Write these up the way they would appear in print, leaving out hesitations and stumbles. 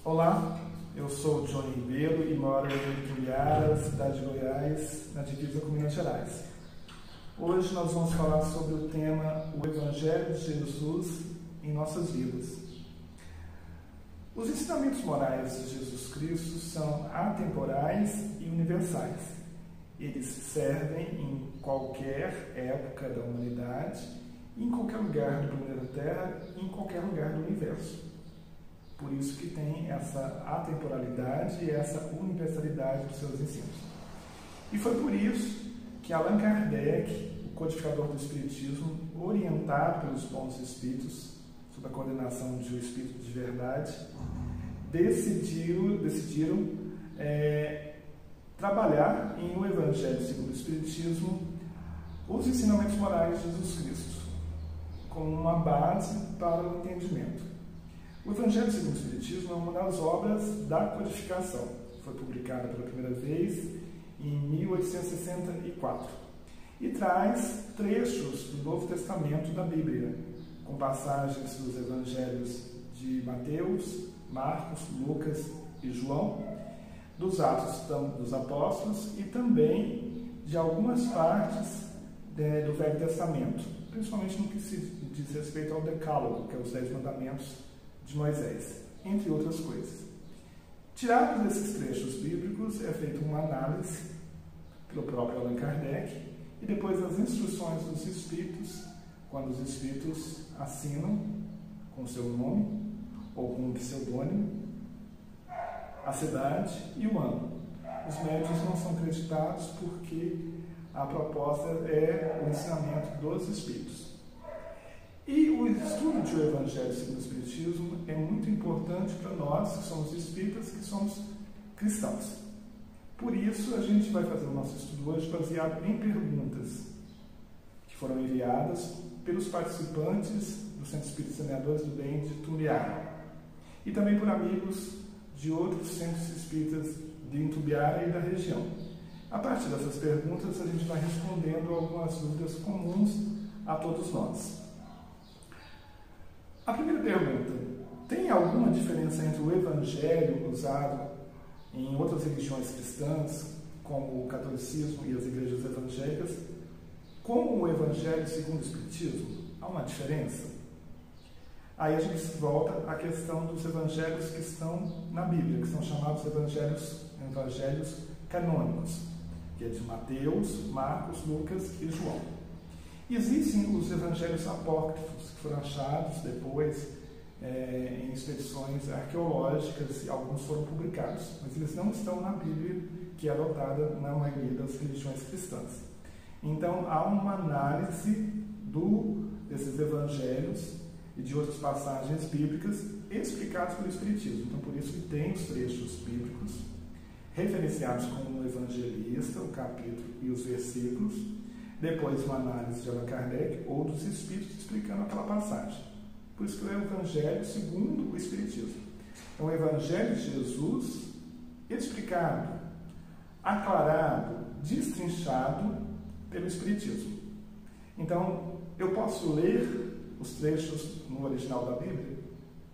Olá, eu sou o Johnny Ribeiro e moro em Itumbiara, cidade de Goiás, na divisa com Minas Gerais. Hoje nós vamos falar sobre o tema o Evangelho de Jesus em nossas vidas. Os ensinamentos morais de Jesus Cristo são atemporais e universais. Eles servem em qualquer época da humanidade, em qualquer lugar do planeta Terra e em qualquer lugar do universo. Por isso que tem essa atemporalidade e essa universalidade dos seus ensinos. E foi por isso que Allan Kardec, o codificador do Espiritismo, orientado pelos bons espíritos, sob a coordenação de um espírito de verdade, decidiram trabalhar em um Evangelho segundo o Espiritismo os ensinamentos morais de Jesus Cristo, como uma base para o entendimento. O Evangelho segundo o Espiritismo é uma das obras da codificação. Foi publicada pela primeira vez em 1864 e traz trechos do Novo Testamento da Bíblia, com passagens dos Evangelhos de Mateus, Marcos, Lucas e João, dos Atos dos Apóstolos e também de algumas partes do Velho Testamento, principalmente no que se diz respeito ao Decálogo, que é os 10 mandamentos de Moisés, entre outras coisas. Tirados desses trechos bíblicos, é feita uma análise pelo próprio Allan Kardec e depois as instruções dos Espíritos, quando os Espíritos assinam com seu nome ou com um pseudônimo, a cidade e o ano. Os médiuns não são acreditados porque a proposta é o ensinamento dos Espíritos. E o estudo de o Evangelho segundo o Espiritismo é muito importante para nós, que somos espíritas, que somos cristãos. Por isso, a gente vai fazer o nosso estudo hoje baseado em perguntas que foram enviadas pelos participantes do Centro Espírita Semeadores do Bem de Itumbiara e também por amigos de outros centros espíritas de Itumbiara e da região. A partir dessas perguntas, a gente vai respondendo algumas dúvidas comuns a todos nós. A primeira pergunta: tem alguma diferença entre o Evangelho usado em outras religiões cristãs, como o catolicismo e as igrejas evangélicas, com o Evangelho segundo o Espiritismo? Há uma diferença? Aí a gente volta à questão dos evangelhos que estão na Bíblia, que são chamados evangelhos canônicos, que é de Mateus, Marcos, Lucas e João. Existem os evangelhos apócrifos, que foram achados depois em expedições arqueológicas, e alguns foram publicados, mas eles não estão na Bíblia, que é adotada na maioria das religiões cristãs. Então, há uma análise desses evangelhos e de outras passagens bíblicas explicadas pelo Espiritismo. Então, por isso que tem os trechos bíblicos referenciados como o evangelista, o capítulo e os versículos, depois uma análise de Allan Kardec ou dos Espíritos explicando aquela passagem. Por isso que é o Evangelho segundo o Espiritismo. É o Evangelho de Jesus explicado, aclarado, destrinchado pelo Espiritismo. Então, eu posso ler os trechos no original da Bíblia?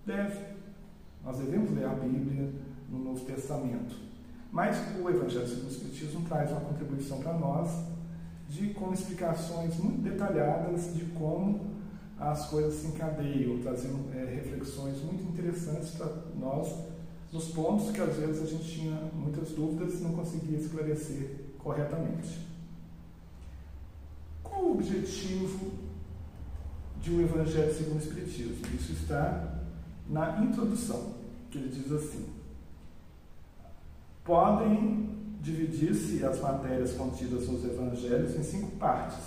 Deve. Nós devemos ler a Bíblia no Novo Testamento. Mas o Evangelho segundo o Espiritismo traz uma contribuição para nós com explicações muito detalhadas de como as coisas se encadeiam, trazendo reflexões muito interessantes para nós, nos pontos que às vezes a gente tinha muitas dúvidas e não conseguia esclarecer corretamente. Qual o objetivo de um Evangelho segundo o Espiritismo? Isso está na introdução, que ele diz assim: podem dividir-se as matérias contidas nos Evangelhos em 5 partes: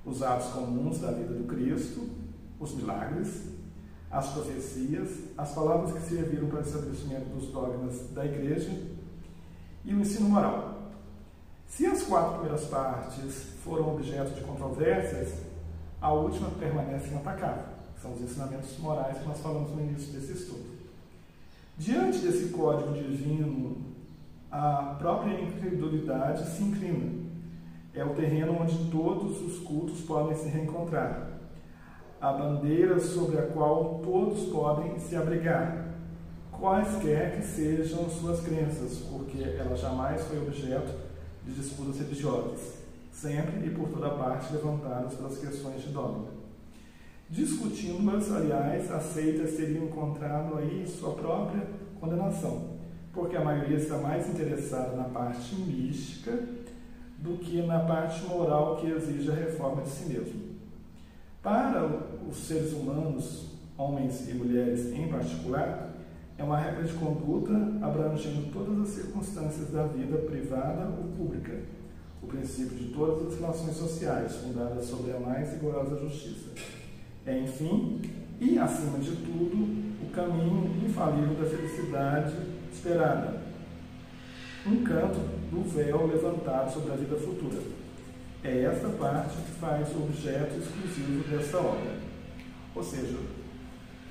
os atos comuns da vida do Cristo, os milagres, as profecias, as palavras que serviram para o estabelecimento dos dogmas da Igreja e o ensino moral. Se as 4 primeiras partes foram objeto de controvérsias, a última permanece inatacável. São os ensinamentos morais que nós falamos no início desse estudo. Diante desse código divino, a própria incredulidade se inclina. É o terreno onde todos os cultos podem se reencontrar. A bandeira sobre a qual todos podem se abrigar. quaisquer que sejam suas crenças, porque ela jamais foi objeto de disputas religiosas, sempre e por toda parte levantadas pelas questões de dogma. Discutindo-as, aliás, as seitas teriam encontrado aí sua própria condenação, porque a maioria está mais interessada na parte mística do que na parte moral que exige a reforma de si mesmo. Para os seres humanos, homens e mulheres em particular, é uma regra de conduta abrangendo todas as circunstâncias da vida privada ou pública, o princípio de todas as relações sociais, fundadas sobre a mais rigorosa justiça. É, enfim, e acima de tudo, o caminho infalível da felicidade esperada, um canto do véu levantado sobre a vida futura. É esta parte que faz o objeto exclusivo desta obra. Ou seja,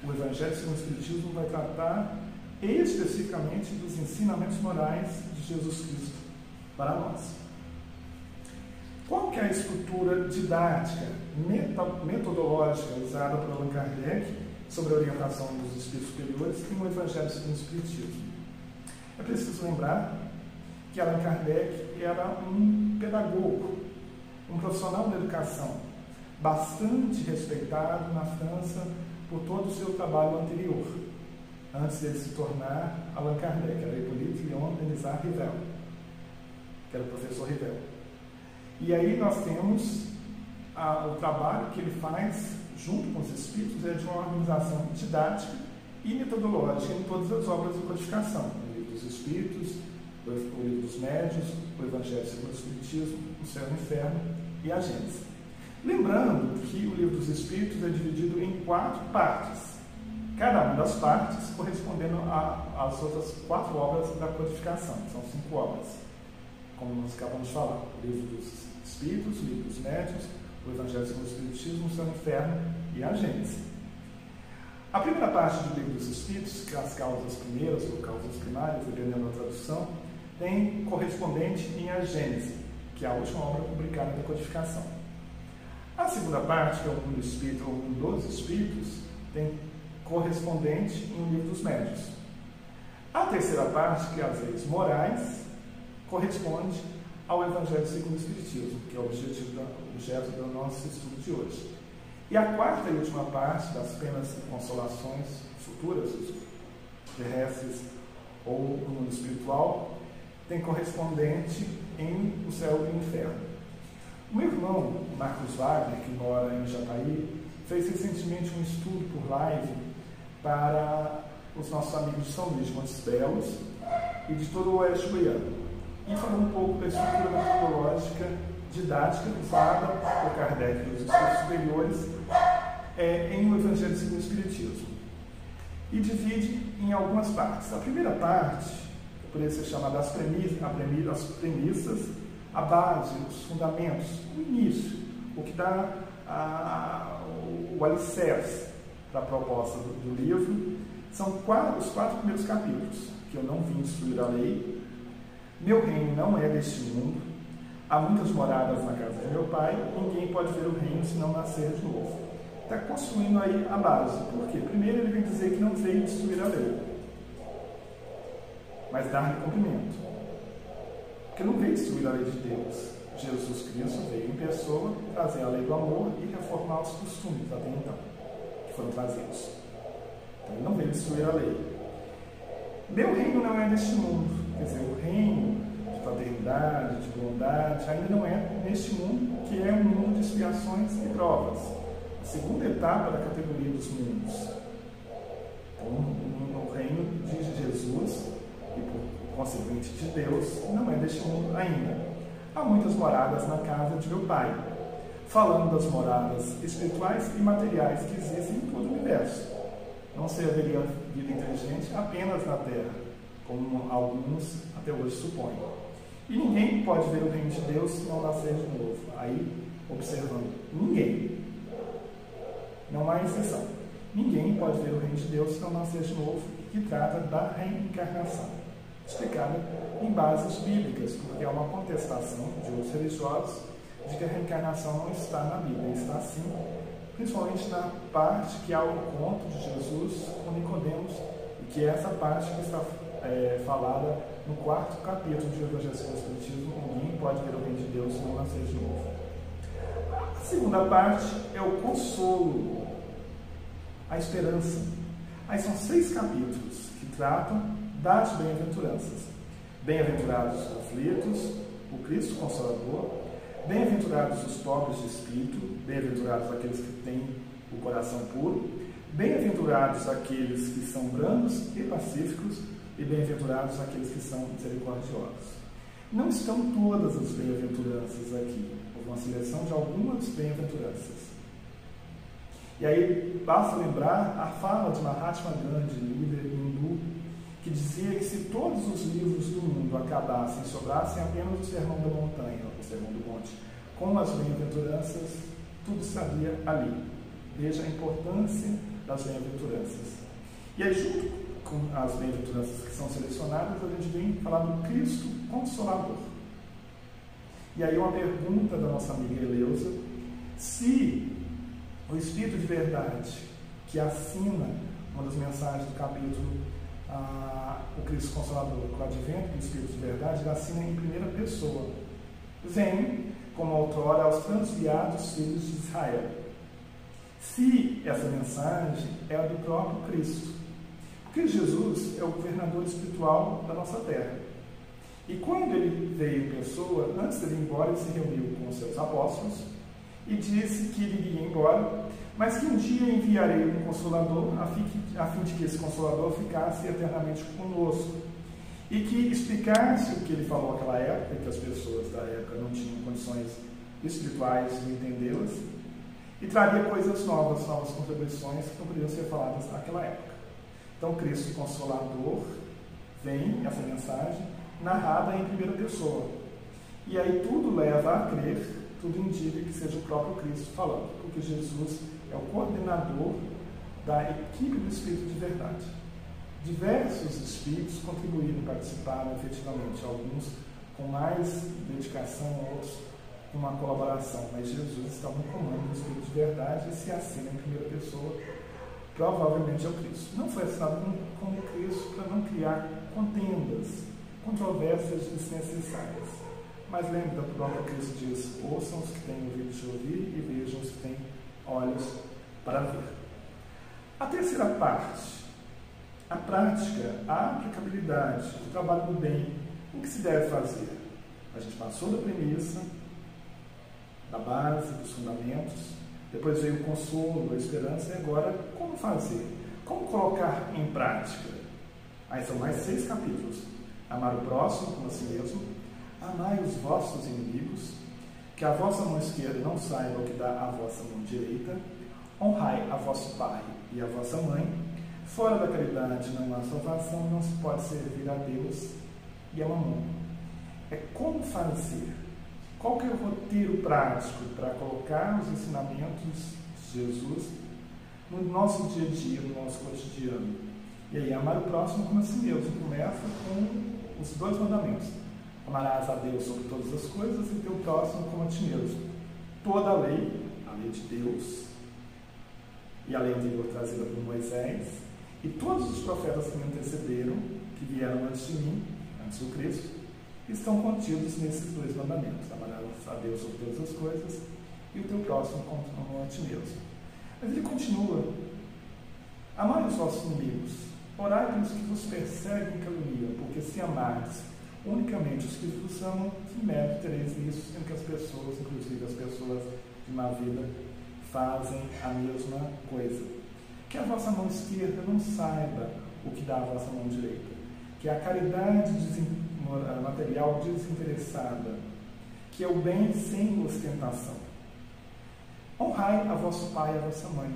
o Evangelho segundo o Espiritismo vai tratar especificamente dos ensinamentos morais de Jesus Cristo para nós. Qual que é a estrutura didática, metodológica usada por Allan Kardec sobre a orientação dos espíritos superiores no Evangelho segundo o Espiritismo? É preciso lembrar que Allan Kardec era um pedagogo, um profissional da educação, bastante respeitado na França por todo o seu trabalho anterior, antes de ele se tornar Allan Kardec, era Hippolyte Léon Denisard Rivel, que era o professor Rivel. E aí nós temos o trabalho que ele faz junto com os espíritos é de uma organização didática e metodológica em todas as obras de codificação, o Livro dos Espíritos, o Livro dos Médiuns, o Evangelho segundo o Espiritismo, o Céu e o Inferno e a Gênese. Lembrando que o Livro dos Espíritos é dividido em 4 partes, cada uma das partes correspondendo às outras 4 obras da codificação, são 5 obras, como nós acabamos de falar: o Livro dos Espíritos, o Livro dos Médiuns, o Evangelho segundo o Espiritismo, o Céu e o Inferno e a Gênese. A primeira parte do Livro dos Espíritos, que é as causas primeiras ou causas primárias, dependendo da tradução, tem correspondente em A Gênese, que é a última obra publicada da codificação. A segunda parte, que é o Mundo Espírita ou o Mundo dos Espíritos, tem correspondente em O Livro dos Médiuns. A terceira parte, que é as leis morais, corresponde ao Evangelho segundo o Espiritismo, que é o objeto do nosso estudo de hoje. E a quarta e última parte, das penas e consolações futuras, terrestres ou no mundo espiritual, tem correspondente em O Céu e o Inferno. O meu irmão, Marcos Wagner, que mora em Jataí, fez recentemente um estudo por live para os nossos amigos de São Luís de Montes Belos e de todo o Oeste Goiano, e falou um pouco da estrutura metodológica didática usada por Kardec e os espíritos superiores em O Evangelho segundo o Espiritismo. E divide em algumas partes. A primeira parte, por isso é chamada as premissas, a base, os fundamentos, o início, o que dá o alicerce para a proposta do livro, são os 4 primeiros capítulos: que eu não vim destruir a lei, meu reino não é deste mundo, há muitas moradas na casa de meu pai, ninguém pode ver o reino se não nascer de novo. Está construindo aí a base. Por quê? Primeiro ele vem dizer que não veio destruir a lei, mas dar-lhe cumprimento. Porque não veio destruir a lei de Deus. Jesus Cristo veio em pessoa trazer a lei do amor e reformar os costumes até então, que foram trazidos. Então ele não veio destruir a lei. Meu reino não é deste mundo. Quer dizer, o reino de fraternidade, de bondade, ainda não é neste mundo, que é um mundo de expiações e provas. A segunda etapa da categoria dos mundos. Então, o reino de Jesus e, por consequente, de Deus, não é deste mundo ainda. Há muitas moradas na casa de meu pai, falando das moradas espirituais e materiais que existem em todo o universo. Não se haveria vida inteligente apenas na Terra, como alguns até hoje supõem. E ninguém pode ver o reino de Deus se não nascer de novo. Aí, observando, ninguém. Não há exceção. Ninguém pode ver o reino de Deus se não nascer de novo, que trata da reencarnação, explicada em bases bíblicas, porque há uma contestação de outros religiosos de que a reencarnação não está na Bíblia, está sim, principalmente na parte que há o conto de Jesus com Nicodemos, e que é essa parte que está falada no 4º capítulo de Evangelho segundo o Espiritismo: ninguém pode ver o reino de Deus se não nascer de novo. A segunda parte é o consolo, a esperança. Aí são 6 capítulos que tratam das bem-aventuranças. Bem-aventurados os aflitos, o Cristo Consolador. Bem-aventurados os pobres de espírito, bem-aventurados aqueles que têm o coração puro. Bem-aventurados aqueles que são brandos e pacíficos, e bem-aventurados aqueles que são misericordiosos. Não estão todas as bem-aventuranças aqui, houve uma seleção de algumas bem-aventuranças. E aí basta lembrar a fala de Mahatma Gandhi, líder hindu, que dizia que se todos os livros do mundo acabassem e sobrassem apenas o Sermão da Montanha, o Sermão do Monte, com as bem-aventuranças, tudo estaria ali. Veja a importância das bem-aventuranças. E aí, junto com as bem-aventuranças que são selecionadas, a gente vem falar do Cristo Consolador. E aí uma pergunta da nossa amiga Eleusa: se o Espírito de Verdade, que assina uma das mensagens do capítulo, o Cristo Consolador, com o advento do Espírito de Verdade, ele assina em primeira pessoa: vem como outrora aos transviados filhos de Israel. Se essa mensagem é a do próprio Cristo, porque Jesus é o governador espiritual da nossa terra. E quando ele veio em pessoa, antes de ir embora, ele se reuniu com os seus apóstolos e disse que ele iria embora, mas que um dia enviarei um Consolador, a fim de que esse Consolador ficasse eternamente conosco, e que explicasse o que ele falou naquela época, que as pessoas da época não tinham condições espirituais de entendê-las, e traria coisas novas, novas contribuições que não poderiam ser faladas naquela época. Então, Cristo Consolador vem, essa mensagem, narrada em primeira pessoa. E aí tudo leva a crer, tudo indica que seja o próprio Cristo falando, porque Jesus é o coordenador da equipe do Espírito de Verdade. Diversos espíritos contribuíram, participaram efetivamente, alguns com mais dedicação, outros com uma colaboração, mas Jesus está no comando do Espírito de Verdade e se assina em primeira pessoa, provavelmente é o Cristo. Não foi assinado como Cristo para não criar contendas, controvérsias desnecessárias. Mas lembra do próprio Cristo diz: ouçam os que têm ouvidos de ouvir e vejam os que têm olhos para ver. A terceira parte, a prática, a aplicabilidade, o trabalho do bem. O que se deve fazer? A gente passou da premissa, da base, dos fundamentos, depois veio o consolo, a esperança, e agora como fazer? Como colocar em prática? Aí são mais 6 capítulos. Amar o próximo como a si mesmo, amai os vossos inimigos, que a vossa mão esquerda não saiba o que dá a vossa mão direita, honrai a vosso pai e a vossa mãe. Fora da caridade não há salvação, não se pode servir a Deus e a mamão. É como fazer. Qual que é o roteiro prático para colocar os ensinamentos de Jesus no nosso dia a dia, no nosso cotidiano? E aí, amar o próximo como a si mesmo. Começa com os 2 mandamentos. Amarás a Deus sobre todas as coisas e teu próximo como a ti mesmo. Toda a lei de Deus, e a lei anterior trazida por Moisés, e todos os profetas que me antecederam, que vieram antes de mim, antes do Cristo, estão contidos nesses 2 mandamentos: amarás a Deus sobre todas as coisas e o teu próximo como a ti mesmo. Mas ele continua: amai os vossos inimigos, orai pelos que vos perseguem e caluniam, porque se amardes unicamente os que vos amam, que mérito tereis nisso, sendo que as pessoas, inclusive as pessoas de má vida, fazem a mesma coisa. Que a vossa mão esquerda não saiba o que dá a vossa mão direita. Que a caridade material desinteressada, que é o bem sem ostentação. Honrai a vosso pai e a vossa mãe.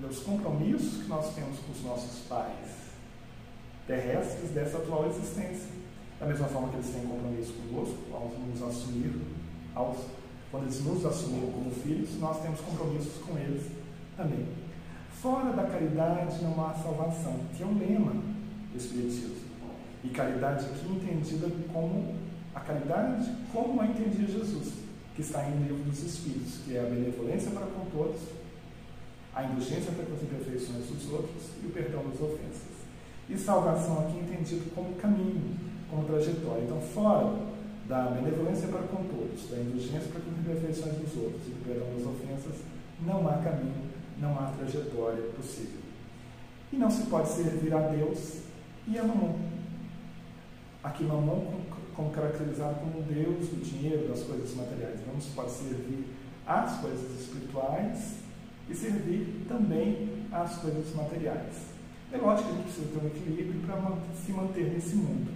Os compromissos que nós temos com os nossos pais terrestres dessa atual existência. Da mesma forma que eles têm compromisso conosco, ao nos assumir, quando eles nos assumiram como filhos, nós temos compromissos com eles também. Fora da caridade não há salvação, que é o lema do Espiritismo. E caridade aqui entendida como a caridade como a entendia Jesus, que está em Livro dos Espíritos, que é a benevolência para com todos, a indulgência para com as imperfeições dos outros e o perdão das ofensas. E salvação aqui é entendido como caminho, como trajetória. Então, fora da benevolência para com todos, da indulgência para com as imperfeições dos outros e do perdão das ofensas, não há caminho, não há trajetória possível. E não se pode servir a Deus e a Mamon. Aqui Mamon como caracterizado como o Deus do dinheiro, das coisas materiais. Não se pode servir às coisas espirituais e servir também às coisas materiais. É lógico que a gente precisa ter um equilíbrio para se manter nesse mundo,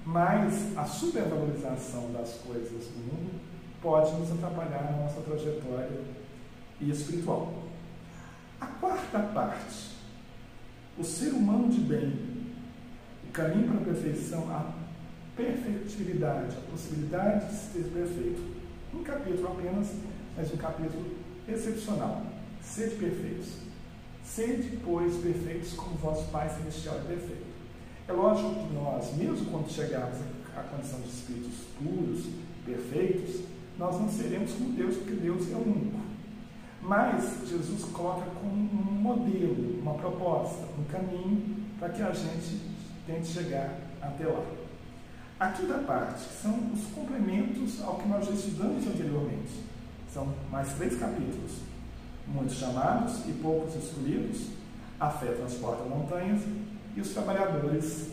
mas a supervalorização das coisas do mundo pode nos atrapalhar na nossa trajetória espiritual. A quarta parte, o ser humano de bem, o caminho para a perfeição, a perfeitividade, a possibilidade de ser perfeito. Um capítulo apenas, mas um capítulo excepcional. Sede perfeitos. Sede, pois, perfeitos como vosso Pai Celestial é perfeito. É lógico que nós, mesmo quando chegarmos à condição de espíritos puros, perfeitos, nós não seremos como Deus, porque Deus é único. Mas Jesus coloca como um modelo, uma proposta, um caminho para que a gente tente chegar até lá. A quinta parte, que são os complementos ao que nós já estudamos anteriormente. São mais 3 capítulos. Muitos chamados e poucos escolhidos, a fé transporta montanhas e os trabalhadores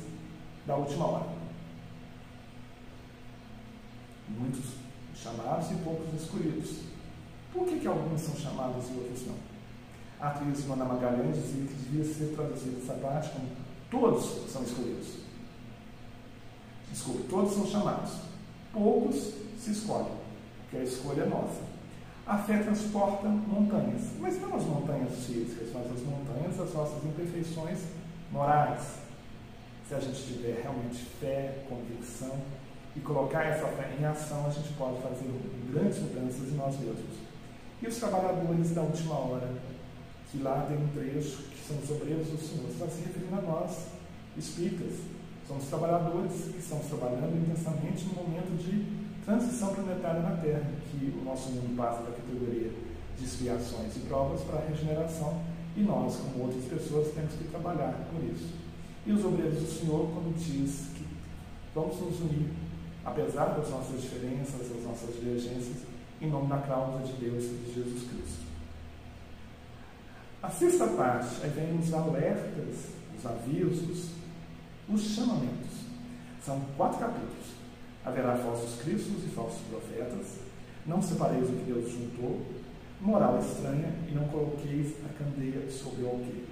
da última hora. Muitos chamados e poucos escolhidos. Por que alguns são chamados e outros não? A atriz Joana Magalhães dizia que devia ser traduzida essa parte como todos são escolhidos. Desculpe, todos são chamados. Poucos se escolhem, porque a escolha é nossa. A fé transporta montanhas, mas não as montanhas físicas, mas as montanhas das nossas imperfeições morais. Se a gente tiver realmente fé, convicção e colocar essa fé em ação, a gente pode fazer grandes mudanças em nós mesmos. E os trabalhadores da última hora, que lá tem um trecho, que são os obreiros do Senhor, está se referindo a nós, espíritas. São os trabalhadores que estamos trabalhando intensamente no momento de transição planetária na Terra, que o nosso mundo passa da categoria de expiações e provas para a regeneração, e nós, como outras pessoas, temos que trabalhar por isso. E os obreiros do Senhor, quando diz que vamos nos unir, apesar das nossas diferenças, das nossas divergências, em nome da causa de Deus e de Jesus Cristo. A sexta parte, aí vem os alertas, os avisos, os chamamentos. São 4 capítulos. Haverá falsos cristos e falsos profetas. Não separeis o que Deus juntou. Moral estranha e não coloqueis a candeia sobre o alqueire.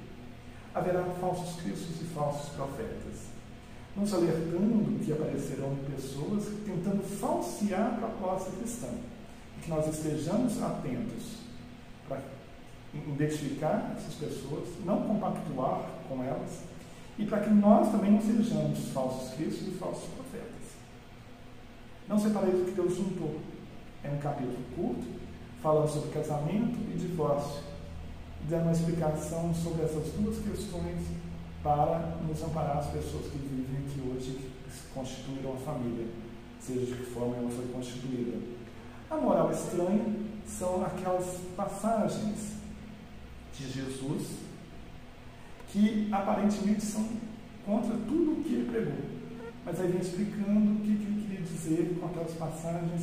Haverá falsos cristos e falsos profetas, nos alertando que aparecerão pessoas tentando falsear a proposta cristã. E que nós estejamos atentos para identificar essas pessoas, não compactuar com elas, e para que nós também não sejamos falsos cristos e falsos profetas. Não separeis o que Deus juntou. É um capítulo curto, falando sobre casamento e divórcio, dando uma explicação sobre essas 2 questões para nos amparar as pessoas que vivem aqui hoje, que constituíram a família, seja de que forma ela foi constituída. A moral estranha são aquelas passagens de Jesus que aparentemente são contra tudo o que ele pregou. Mas aí vem explicando o que ele queria dizer com aquelas passagens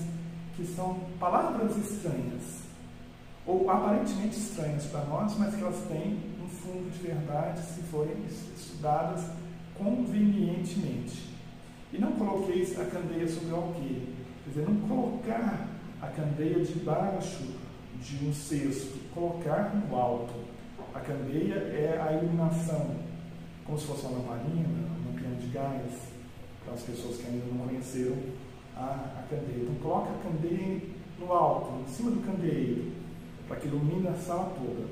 que são palavras estranhas, ou aparentemente estranhas para nós, mas que elas têm um fundo de verdade se forem estudadas convenientemente. E não coloqueis a candeia sobre o alqueire, quer dizer, não colocar a candeia debaixo de um cesto, colocar no alto. A candeia é a iluminação, como se fosse uma lamparina, um piano de gás, para as pessoas que ainda não conheceram a candeia. Então, coloca a candeia no alto, em cima do candeeiro, para que ilumine a sala toda.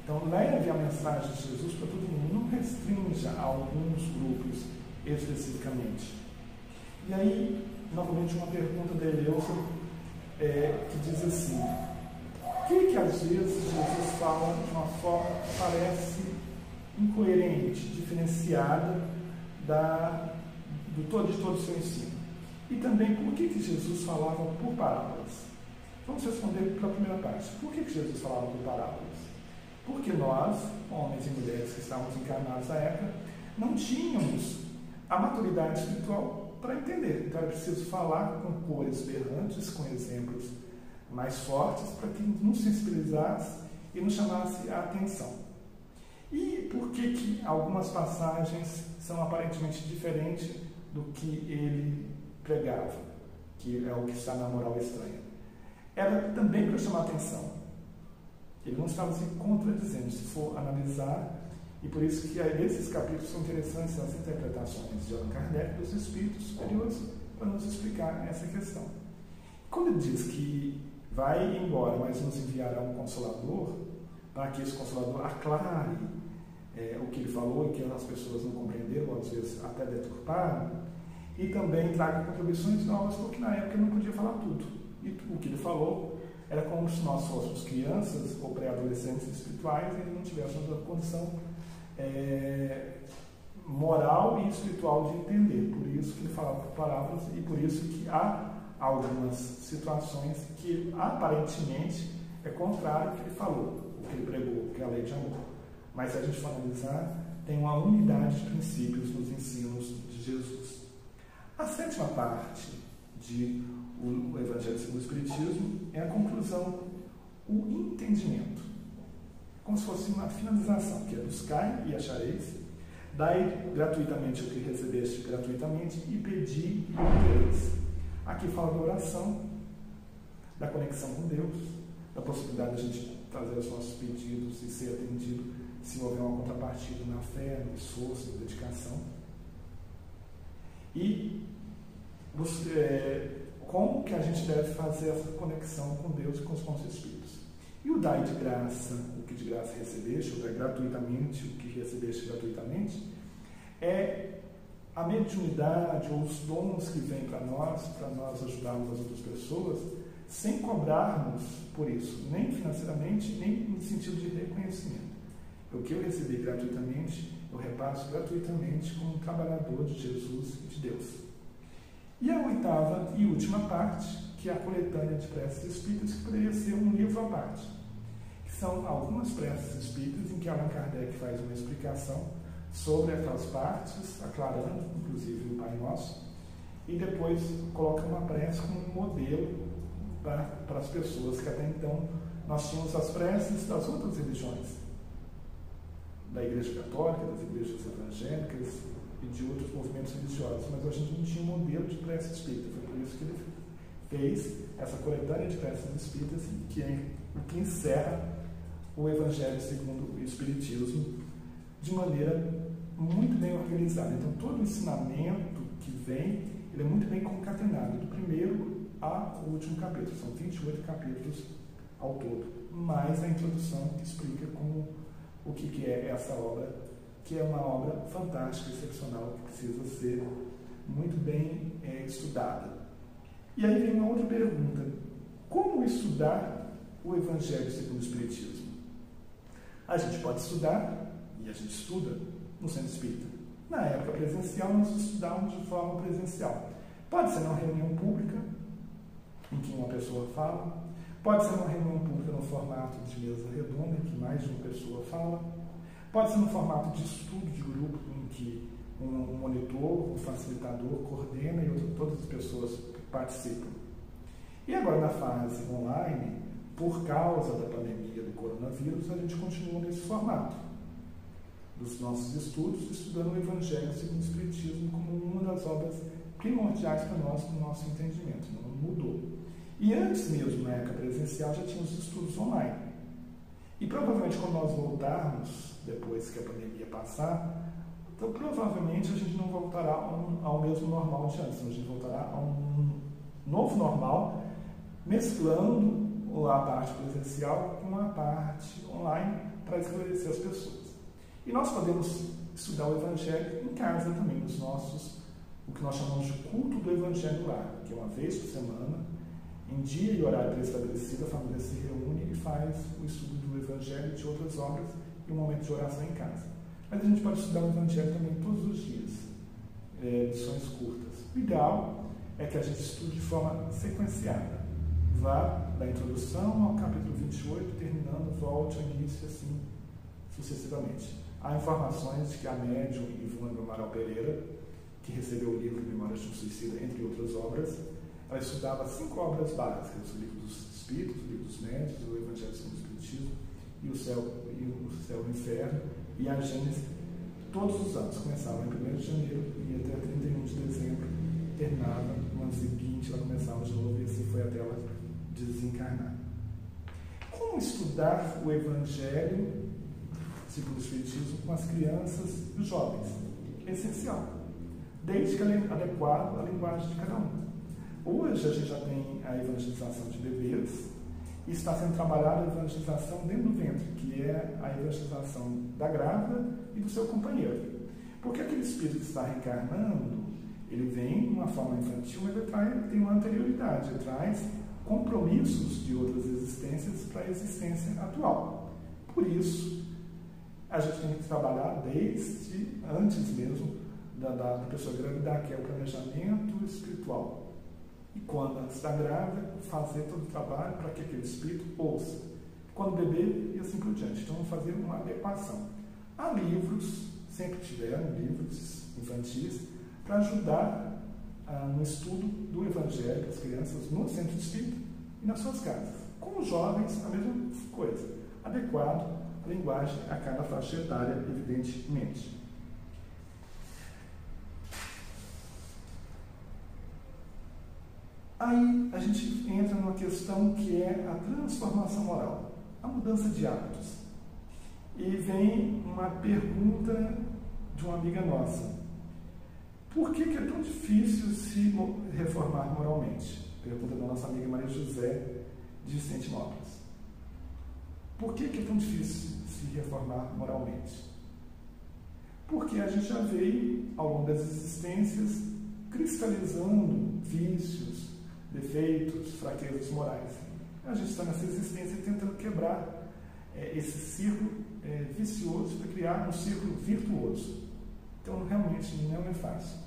Então, leve a mensagem de Jesus para todo mundo, não restrinja a alguns grupos especificamente. E aí, novamente, uma pergunta da Eleusa, que diz assim: por que às vezes Jesus fala de uma forma que parece incoerente, diferenciada de todo o seu ensino? E também, por que Jesus falava por parábolas? Vamos responder pela primeira parte. Por que Jesus falava por parábolas? Porque nós, homens e mulheres que estávamos encarnados na época, não tínhamos a maturidade espiritual para entender. Então era preciso falar com cores berrantes, com exemplos mais fortes, para que nos sensibilizasse e nos chamasse a atenção. E por que algumas passagens são aparentemente diferentes do que ele pregava, que é o que está na moral estranha? Era também para chamar a atenção. Ele não estava se contradizendo, se for analisar, e por isso que esses capítulos são interessantes nas interpretações de Allan Kardec dos espíritos superiores para nos explicar essa questão. Quando ele diz que vai embora, mas nos enviará um Consolador, para que esse Consolador aclare o que ele falou e que as pessoas não compreenderam, ou às vezes até deturparam, e também traga contribuições novas, porque na época ele não podia falar tudo. E o que ele falou era como se nós fôssemos crianças ou pré-adolescentes espirituais e não tivéssemos a condição moral e espiritual de entender. Por isso que ele falava por parábolas e por isso que há algumas situações que aparentemente é contrário ao que ele falou, o que ele pregou, que é a lei de amor. Mas se a gente for analisar, tem uma unidade de princípios nos ensinos de Jesus. A sétima parte de o Evangelho segundo o Espiritismo é a conclusão, o entendimento. Como se fosse uma finalização, que é buscai e achareis, dai gratuitamente o que recebeste gratuitamente e pedi e obtereis. Aqui fala da oração, da conexão com Deus, da possibilidade de a gente fazer os nossos pedidos e ser atendido se houver uma contrapartida na fé, no esforço, na dedicação. E como que a gente deve fazer essa conexão com Deus e com os bons espíritos. E o dai de graça, o que de graça recebeste, ou dai gratuitamente, o que recebeste gratuitamente, é a mediunidade ou os dons que vêm para nós ajudarmos as outras pessoas, sem cobrarmos por isso, nem financeiramente, nem no sentido de reconhecimento. O que eu recebi gratuitamente, eu repasso gratuitamente como um trabalhador de Jesus e de Deus. E a oitava e última parte, que é a coletânea de preces espíritas, que poderia ser um livro à parte, que são algumas preces espíritas em que Allan Kardec faz uma explicação sobre aquelas partes, aclarando, inclusive, o Pai Nosso, e depois coloca uma prece como um modelo para as pessoas, que até então nós tínhamos as preces das outras religiões, da Igreja Católica, das igrejas evangélicas e de outros movimentos religiosos, mas a gente não tinha um modelo de prece espírita. Foi por isso que ele fez essa coletânea de preces espíritas, que encerra o Evangelho segundo o Espiritismo de maneira muito bem organizada. Então, todo o ensinamento que vem, ele é muito bem concatenado, do primeiro ao último capítulo. São 28 capítulos ao todo, mais a introdução que explica o que é essa obra, que é uma obra fantástica, excepcional, que precisa ser muito bem estudada. E aí vem uma outra pergunta: como estudar o Evangelho segundo o Espiritismo? A gente pode estudar, e a gente estuda, no centro espírita. Na época presencial, nós estudávamos de forma presencial. Pode ser numa reunião pública, em que uma pessoa fala. Pode ser numa reunião pública no formato de mesa redonda, em que mais de uma pessoa fala. Pode ser no formato de estudo de grupo, em que um monitor, um facilitador coordena e todas as pessoas participam. E agora, na fase online, por causa da pandemia do coronavírus, a gente continua nesse formato dos nossos estudos, estudando o Evangelho segundo o Espiritismo como uma das obras primordiais para nós, no nosso entendimento. Não mudou. E antes mesmo, na época presencial, já tínhamos estudos online. E provavelmente quando nós voltarmos, depois que a pandemia passar, então provavelmente a gente não voltará ao mesmo normal de antes, a gente voltará a um novo normal, mesclando a parte presencial com a parte online para esclarecer as pessoas. E nós podemos estudar o Evangelho em casa também, nos nossos, o que nós chamamos de culto do Evangelho lá, que é uma vez por semana, em dia e horário pré-estabelecido, a família se reúne e faz o estudo do Evangelho e de outras obras e um momento de oração em casa. Mas a gente pode estudar o Evangelho também todos os dias, lições curtas. O ideal é que a gente estude de forma sequenciada. Vá da introdução ao capítulo 28, terminando, volte ao início, assim sucessivamente. Há informações de que a médium Ivone do Amaral Pereira, que recebeu o livro Memórias de um Suicida, entre outras obras, ela estudava 5 obras básicas: o Livro dos Espíritos, o Livro dos Médiuns, o Evangelho segundo o Espiritismo, e o Céu e o Inferno, e a Gênese, todos os anos. Começava em 1º de janeiro e até 31 de dezembro, terminava no ano seguinte, ela começava de novo, e assim foi até ela desencarnar. Como estudar o Evangelho segundo o Espiritismo com as crianças e os jovens? É essencial, desde que é adequado à linguagem de cada um. Hoje a gente já tem a evangelização de bebês e está sendo trabalhada a evangelização dentro do ventre, que é a evangelização da grávida e do seu companheiro. Porque aquele espírito que está reencarnando, ele vem de uma forma infantil, mas ele tem uma anterioridade, ele traz compromissos de outras existências para a existência atual. Por isso, a gente tem que trabalhar desde antes mesmo da pessoa engravidar, que é o planejamento espiritual. E quando está grávida, fazer todo o trabalho para que aquele espírito ouça. Quando bebê, e assim por diante. Então, vamos fazer uma adequação. Há livros, sempre tiveram livros infantis, para ajudar no estudo do Evangelho das crianças no centro espírita e nas suas casas. Com os jovens, a mesma coisa. Adequado à linguagem a cada faixa etária, evidentemente. Aí a gente entra numa questão que é a transformação moral, a mudança de hábitos. E vem uma pergunta de uma amiga nossa: por que é tão difícil se reformar moralmente? Pergunta da nossa amiga Maria José de Vicentinópolis. Por que é tão difícil se reformar moralmente? Porque a gente já veio, ao longo das existências, cristalizando vícios, defeitos, fraquezas morais. A gente está nessa existência tentando quebrar esse círculo vicioso para criar um círculo virtuoso. Então, realmente não é fácil.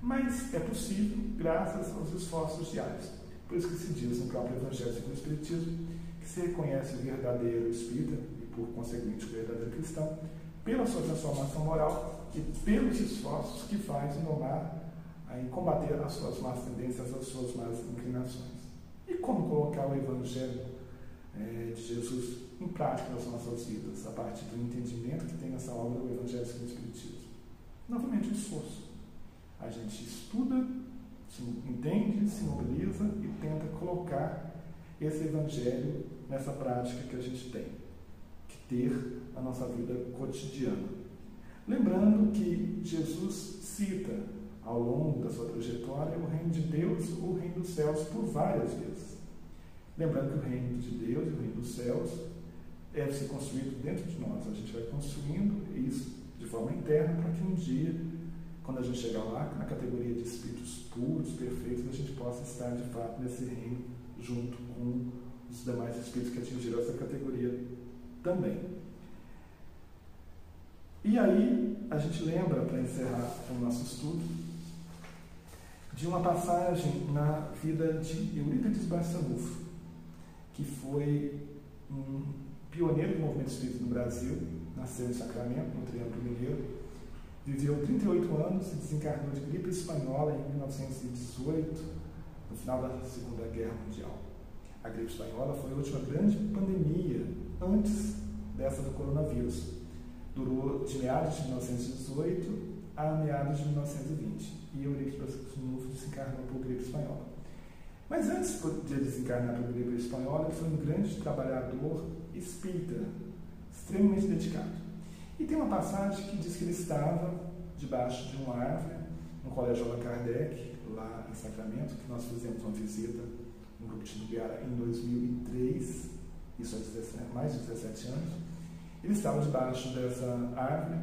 Mas é possível graças aos esforços diários. Por isso que se diz no próprio Evangelho segundo o Espiritismo que se reconhece o verdadeiro espírita e, por conseguinte, o verdadeiro cristão pela sua transformação moral e pelos esforços que faz em domar em combater as suas más tendências, as suas más inclinações. E como colocar o Evangelho de Jesus em prática nas nossas vidas, a partir do entendimento que tem nessa obra do Evangelho segundo o Espiritismo? Novamente, o esforço. A gente estuda, se entende, se mobiliza e tenta colocar esse Evangelho nessa prática que a gente tem que ter na nossa vida cotidiana. Lembrando que Jesus cita ao longo da sua trajetória o reino de Deus, o reino dos céus, por várias vezes. Lembrando que o reino de Deus e o reino dos céus deve ser construído dentro de nós. A gente vai construindo isso de forma interna para que um dia, quando a gente chegar lá, na categoria de espíritos puros, perfeitos, a gente possa estar de fato nesse reino junto com os demais espíritos que atingiram essa categoria também. E aí, a gente lembra, para encerrar o nosso estudo, de uma passagem na vida de Eurípides Barçanufo, que foi um pioneiro do movimento espírita no Brasil, nasceu em Sacramento, no Triângulo Mineiro, viveu 38 anos e desencarnou de gripe espanhola em 1918, no final da Segunda Guerra Mundial. A gripe espanhola foi a última grande pandemia antes dessa do coronavírus. Durou de meados de 1918 a meados de 1920. E Eurípides Barçanufo desencarnou por gripe espanhola. Mas antes de desencarnar por gripe espanhola, ele foi um grande trabalhador espírita, extremamente dedicado. E tem uma passagem que diz que ele estava debaixo de uma árvore, no Colégio Allan Kardec, lá em Sacramento, que nós fizemos uma visita no grupo de Itumbiara em 2003, isso há mais de 17 anos. Ele estava debaixo dessa árvore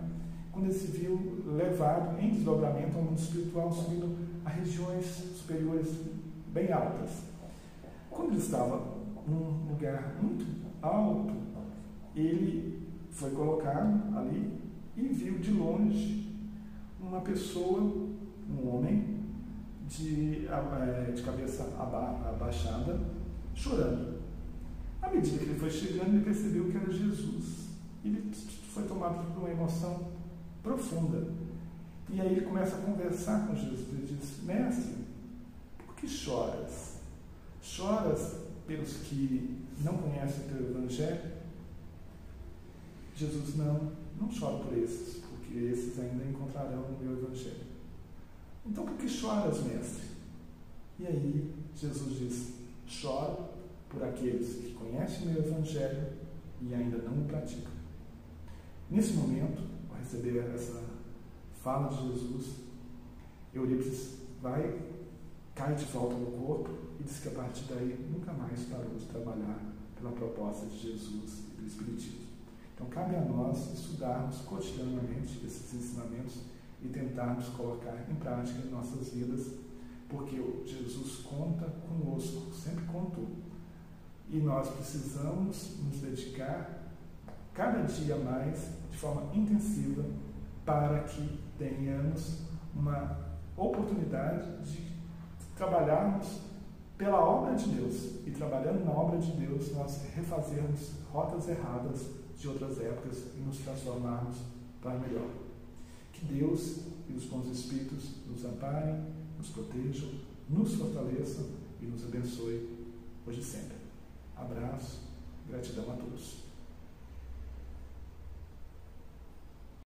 quando ele se viu levado em desdobramento ao mundo espiritual, subindo a regiões superiores bem altas. Quando ele estava num lugar muito alto, ele foi colocado ali e viu de longe uma pessoa, um homem, de cabeça abaixada, chorando. À medida que ele foi chegando, ele percebeu que era Jesus. Ele foi tomado por uma emoção profunda. E aí ele começa a conversar com Jesus. Ele diz: Mestre, por que choras? Choras pelos que não conhecem o teu evangelho? Jesus: não choro por esses, porque esses ainda encontrarão o meu evangelho. Então por que choras, mestre? E aí Jesus diz: choro por aqueles que conhecem o meu evangelho e ainda não o praticam. Nesse momento, ao receber essa fala de Jesus, Eurípides cai de volta no corpo e diz que a partir daí nunca mais parou de trabalhar pela proposta de Jesus e do Espiritismo. Então cabe a nós estudarmos cotidianamente esses ensinamentos e tentarmos colocar em prática em nossas vidas, porque Jesus conta conosco, sempre contou. E nós precisamos nos dedicar cada dia mais, de forma intensiva, para que tenhamos uma oportunidade de trabalharmos pela obra de Deus. E trabalhando na obra de Deus, nós refazermos rotas erradas de outras épocas e nos transformarmos para melhor. Que Deus e os bons Espíritos nos amparem, nos protejam, nos fortaleçam e nos abençoe hoje e sempre. Abraço, gratidão a todos.